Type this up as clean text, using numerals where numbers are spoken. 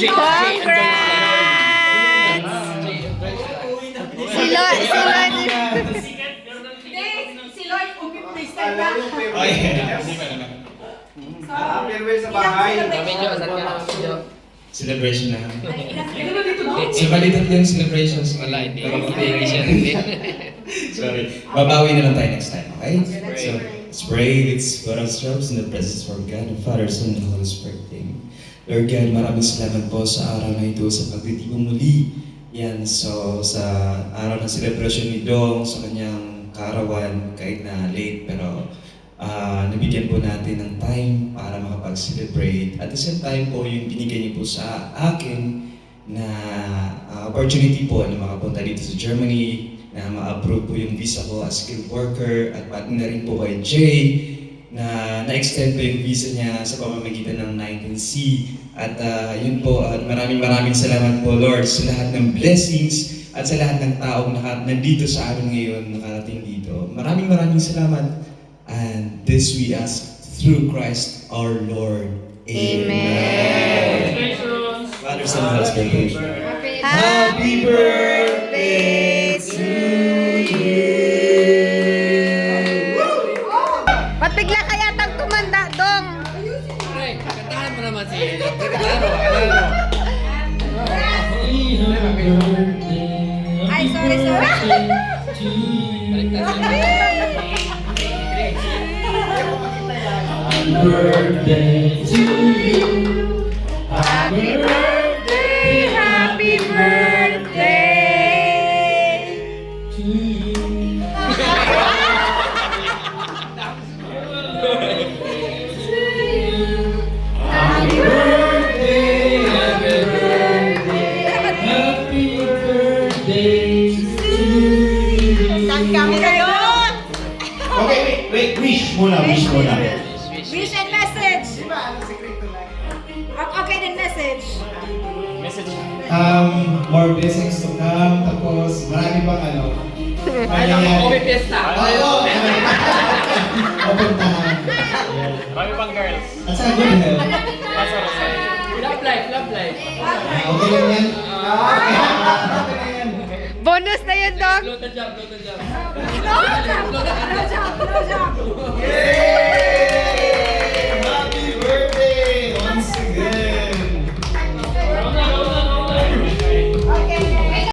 Congrats! Si Lloyd. Si Lloyd, umiplistan na. Farewell sa bahay. Celebration na. Ilan dito, no? Sa balitan yung celebrations. Wala, hindi. Hindi siya. Sorry. Babawi na lang tayo next time, okay? So, let's pray. Let's put ourselves in the presence of God, the Father, Son, and Holy Spirit. Amen. Lord God, maraming salamat po sa araw na ito, sa pagtitipong muli. Yan, so sa araw ng celebration ni Dong, sa kanyang kaarawan, kahit na late, pero nabigyan po natin ng time para makapag-celebrate. At the same time po, yung binigay niyo po sa akin na opportunity po na makapunta dito sa Germany, na ma-approve po yung visa ko as skilled worker, at pati na rin po kay Jay, na na-extend po yung visa niya sa pamamagitan ng 19C. At yun po, at maraming salamat po Lord sa lahat ng blessings at sa lahat ng taong nandito sa amin ngayon, nakarating dito. Maraming salamat. And this we ask through Christ our Lord. Amen. Father, Son, and Holy Spirit. Happy birthday to you! Ba't bigla kaya tang tumanda, Dong? Kantahan mo naman si Ay, sorry. Birthday to you. Happy birthday, happy birthday! To you. Happy birthday, happy birthday, Happy birthday to you. Saan kami ngayon? Okay, wait. Wish muna. Wish and message. Okay, then message. More blessings to come. Tapos, marami pang ano. Open fiesta. Open tahan. Marami pang girls. At saka good health. Love life. Okay lang yan? Okay lang yan. bonus na yun, Dong! Blow the job. No job.